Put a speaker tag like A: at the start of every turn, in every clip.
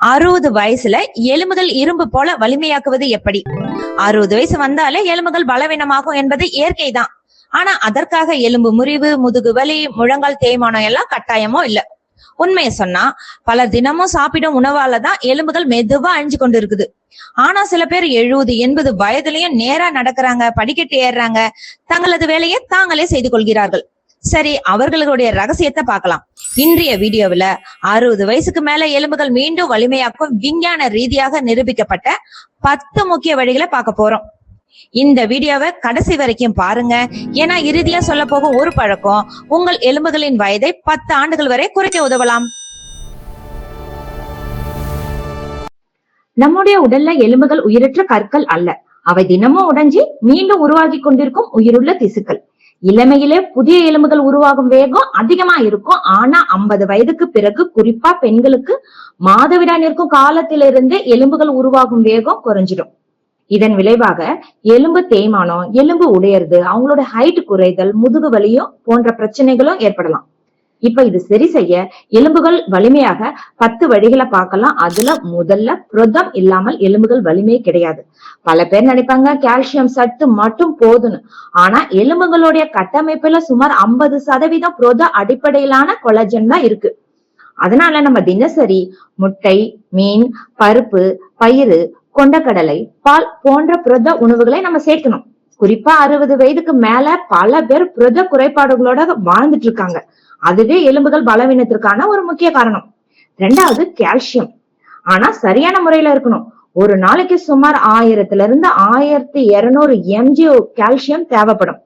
A: 60 வயசுல எலும்புகள் இரும்பு போல வலிமையாக்குவது எப்படி? 60 வயசு வந்தாலே எலும்புகள் பலவீனமாகும் என்பது இயற்கைதான். ஆனா அதற்காக எலும்பு முறிவு, முதுகு வலி, முழங்கால் தேய்மானம் எல்லாம் கட்டாயமோ இல்ல. உண்மையை சொன்னா பலர் தினமும் சாப்பிடும் உணவாலதான் எலும்புகள் மெதுவா அழிஞ்சு கொண்டு இருக்குது. ஆனா சில பேர் 70-80 வயதுலயும் நேரா நடக்கிறாங்க, படிக்கட்டு ஏறுறாங்க, தங்களது வேலையை தாங்களே செய்து கொள்கிறார்கள். சரி, அவர்களுடைய ரகசியத்தை பார்க்கலாம். இன்றைய வீடியோவில் 60 வயசுக்கு மேல எலும்புகள் மீண்டும் வலிமையாக்கும் விஞ்ஞான ரீதியாக நிரூபிக்கப்பட்ட 10 முக்கிய வழிகளை பார்க்க போறோம். இந்த வீடியோவை கடைசி வரைக்கும் பாருங்க. ஏன்னா இறுதியா சொல்ல போகும் ஒரு பழக்கம் உங்கள் எலும்புகளின் வயதை 10 ஆண்டுகள் வரை குறைக்க உதவலாம்.
B: நம்முடைய உடல்ல எலும்புகள் உயிரற்ற கற்கள் அல்ல. அவை தினமும் உடைஞ்சி மீண்டும் உருவாகி கொண்டிருக்கும் உயிருள்ள திசுக்கள். இளமையிலே புதிய எலும்புகள் உருவாகும் வேகம் அதிகமா இருக்கும். ஆனா 50 வயதுக்கு பிறகு, குறிப்பா பெண்களுக்கு மாதவிடாய் நிற்கும் காலத்திலிருந்து எலும்புகள் உருவாகும் வேகம் குறைஞ்சிடும். இதன் விளைவாக எலும்பு தேய்மானம், எலும்பு உடையறது, அவங்களோட ஹைட் குறைதல், முதுகு வலியும் போன்ற பிரச்சனைகளும் ஏற்படலாம். இப்ப இது சரி செய்ய எலும்புகள் வலிமையாக 10 வழிகளை பார்க்கலாம். அதுல முதல்ல புரதம் இல்லாமல் எலும்புகள் வலிமை கிடையாது. பல பேர் நினைப்பாங்க கால்சியம் சத்து மட்டும் போதுன்னு. ஆனா எலும்புகளுடைய கட்டமைப்புல சுமார் 50% புரத அடிப்படையிலான கொலாஜன் தான் இருக்கு. அதனால நம்ம தினசரி முட்டை, மீன், பருப்பு, பயிறு, கொண்டக்கடலை, பால் போன்ற புரத உணவுகளை நம்ம சேர்க்கணும். குறிப்பா 60 வயதுக்கு மேல பல பேர் புரத குறைபாடுகளோட வாழ்ந்துட்டு இருக்காங்க. அதுவே எலும்புகள் பலவீனத்திற்கான ஒரு முக்கிய காரணம். 2வது கால்சியம். ஆனா சரியான முறையில இருக்கணும். ஒரு நாளைக்கு சுமார் 1000-1200 mg கால்சியம் தேவைப்படும்.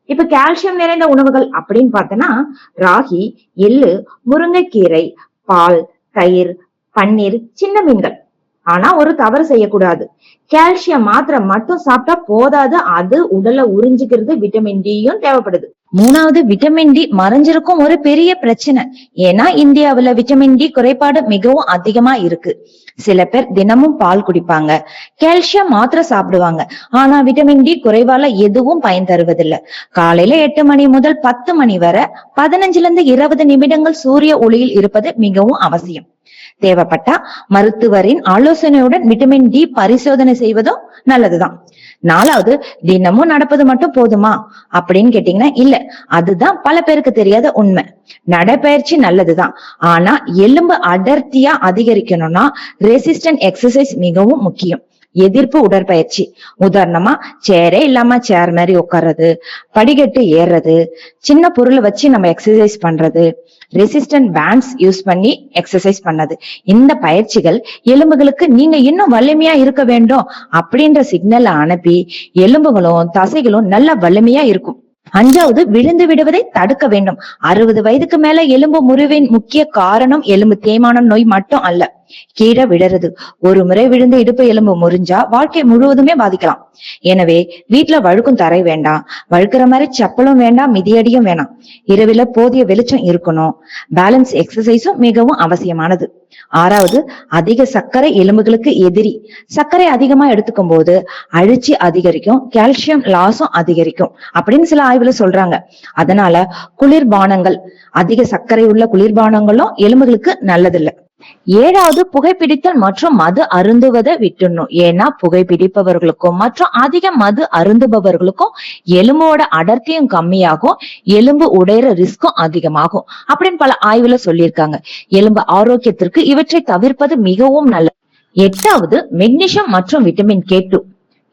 B: இப்ப கால்சியம் நிறைந்த உணவுகள் அப்படின்னு பார்த்தோன்னா ராகி, எள்ளு, முருங்கைக்கீரை, பால், தயிர், பன்னீர், சின்ன மீன்கள். ஆனா ஒரு தவறு செய்யக்கூடாது. கால்சியம் மாத்திரை மட்டும் சாப்பிட்டா போதாது. அது உடலை உறிஞ்சிக்கிறது விட்டமின் டியும் தேவைப்படுது.
A: 3வது விட்டமின் டி மறைஞ்சிருக்கும் ஒரு பெரிய பிரச்சனை. ஏன்னா இந்தியாவுல விட்டமின் டி குறைபாடு மிகவும் அதிகமா இருக்கு. சில பேர் தினமும் பால் குடிப்பாங்க, கால்சியம் மாத்திரை சாப்பிடுவாங்க. ஆனா விட்டமின் டி குறைவால எதுவும் பயன் தருவதில்லை. காலையில 8 மணி முதல் 10 மணி வரை 15-20 நிமிடங்கள் சூரிய ஒளியில் இருப்பது மிகவும் அவசியம். தேவைப்பட்டா மருத்துவரின் ஆலோசனையுடன் விட்டமின் டி பரிசோதனை செய்வதும் நல்லதுதான். 4வது தினமும் நடப்பது மட்டும் போதுமா அப்படின்னு கேட்டீங்கன்னா இல்ல. அதுதான் பல பேருக்கு தெரியாத உண்மை. நடைப்பயிற்சி நல்லதுதான். ஆனா எலும்பு அடர்த்தியா அதிகரிக்கணும்னா ரெசிஸ்டன்ட் எக்ஸசைஸ் மிகவும் முக்கியம். எதிர்ப்பு உடற்பயிற்சி. உதாரணமா சேரே இல்லாம சேர் மாதிரி உட்கார்றது, படிக்கட்டு ஏறுறது, சின்ன பொருளை வச்சு நம்ம எக்ஸசைஸ் பண்றது, ரெசிஸ்டன்ட் பேண்ட்ஸ் யூஸ் பண்ணி எக்ஸசைஸ் பண்ணது. இந்த பயிற்சிகள் எலும்புகளுக்கு நீங்க இன்னும் வலிமையா இருக்க வேண்டும் அப்படின்ற சிக்னலை அனுப்பி எலும்புகளும் தசைகளும் நல்ல வலிமையா இருக்கும். 5வது விழுந்து விடுவதை தடுக்க வேண்டும். 60 வயதுக்கு மேல எலும்பு முறிவின் முக்கிய காரணம் எலும்பு தேய்மானம் நோய் மட்டும் அல்ல, கீழே விடுறது. ஒரு முறை விழுந்து இடுப்பு எலும்பு முறிஞ்சா வாழ்க்கை முழுவதுமே பாதிக்கலாம். எனவே வீட்டுல வழுக்கும் தரை வேண்டாம், வழுக்கிற மாதிரி செப்பலும் வேண்டாம், மிதியடியும் வேணாம். இரவில போதிய வெளிச்சம் இருக்கணும். பேலன்ஸ் எக்ஸசைஸும் மிகவும் அவசியமானது. 6வது அதிக சர்க்கரை எலும்புகளுக்கு எதிரி. சர்க்கரை அதிகமா எடுத்துக்கும் போது அழற்சி அதிகரிக்கும், கால்சியம் லாஸும் அதிகரிக்கும் அப்படின்னு சில ஆய்வுல சொல்றாங்க. அதனால குளிர்பானங்கள், அதிக சர்க்கரை உள்ள குளிர்பானங்களும் எலும்புகளுக்கு நல்லதில்லை. 7வது புகைப்பிடித்தல் மற்றும் மது அருந்துவதை விட்டுணும். ஏன்னா புகைப்பிடிப்பவர்களுக்கும் மற்றும் அதிக மது அருந்துபவர்களுக்கும் எலும்போட அடர்த்தியும் கம்மியாகும், எலும்பு உடையிற ரிஸ்கும் அதிகமாகும் அப்படின்னு பல ஆய்வுல சொல்லியிருக்காங்க. எலும்பு ஆரோக்கியத்திற்கு இவற்றை தவிர்ப்பது மிகவும் நல்லது. 8வது மெக்னீசியம் மற்றும் விட்டமின் K2.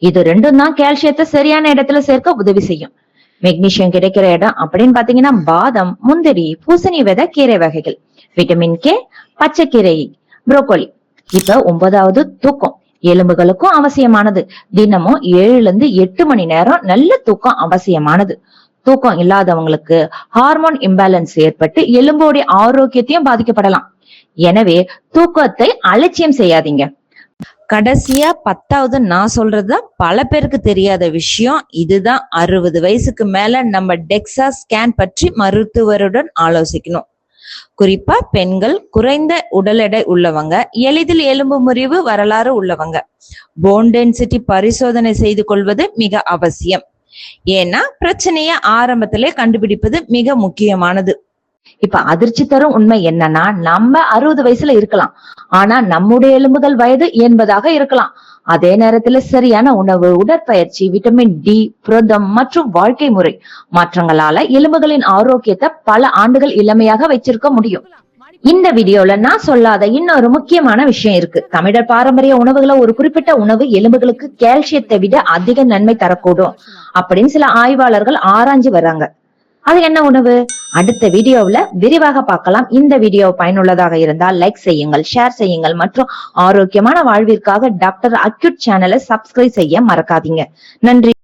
A: இது ரெண்டும் தான் கால்சியத்தை சரியான இடத்துல சேர்க்க உதவி செய்யும். மெக்னீசியம் கிடைக்கிற இடம் அப்படின்னு பாத்தீங்கன்னா பாதாம், முந்திரி, பூசணி விதை, கீரை வகைகள். விட்டமின் K பச்சைக்கீரை, புரோக்கோலி. இப்ப 9வது தூக்கம். எலும்புகளுக்கும் அவசியமானது. தினமும் 7-8 மணி நேரம் நல்ல தூக்கம் அவசியமானது. தூக்கம் இல்லாதவங்களுக்கு ஹார்மோன் இம்பேலன்ஸ் ஏற்பட்டு எலும்போடைய ஆரோக்கியத்தையும் பாதிக்கப்படலாம். எனவே தூக்கத்தை அலட்சியம் செய்யாதீங்க. கடைசியா 10வது நான் சொல்றதுதான் பல பேருக்கு தெரியாத விஷயம். இதுதான் 60 வயசுக்கு மேல நம்ம டெக்ஸா ஸ்கேன் பற்றி மருத்துவருடன் ஆலோசிக்கணும். குறிப்பா பெண்கள், குறைந்த உடல் எடை உள்ளவங்க, எளிதில் எலும்பு முறிவு வரலாறு உள்ளவங்க போன் டென்சிட்டி பரிசோதனை செய்து கொள்வது மிக அவசியம். ஏன்னா பிரச்சனைய ஆரம்பத்திலே கண்டுபிடிப்பது மிக முக்கியமானது. இப்ப அதிர்ச்சி தரும் உண்மை என்னன்னா, நம்ம 60 வயசுல இருக்கலாம். ஆனா நம்முடைய எலும்புகள் வயது 80ஆக இருக்கலாம். அதே நேரத்துல சரியான உணவு, உடற்பயிற்சி, விட்டமின் டி, புரதம் மற்றும் வாழ்க்கை முறை மாற்றங்களால எலும்புகளின் ஆரோக்கியத்தை பல ஆண்டுகள் இளமையாக வச்சிருக்க முடியும். இந்த வீடியோல நான் சொல்லாத இன்னொரு முக்கியமான விஷயம் இருக்கு. தமிழர் பாரம்பரிய உணவுகளை ஒரு குறிப்பிட்ட உணவு எலும்புகளுக்கு கால்சியத்தை விட அதிக நன்மை தரக்கூடும் அப்படின்னு சில ஆய்வாளர்கள் ஆராய்ஞ்சு வர்றாங்க. அது என்ன உணவு? அடுத்த வீடியோவுல விரிவாக பார்க்கலாம். இந்த வீடியோ பயனுள்ளதாக இருந்தால் லைக் செய்யுங்கள், ஷேர் செய்யுங்கள் மற்றும் ஆரோக்கியமான வாழ்விற்காக டாக்டர் அக்யூட் சேனலை சப்ஸ்கிரைப் செய்ய மறக்காதீங்க. நன்றி.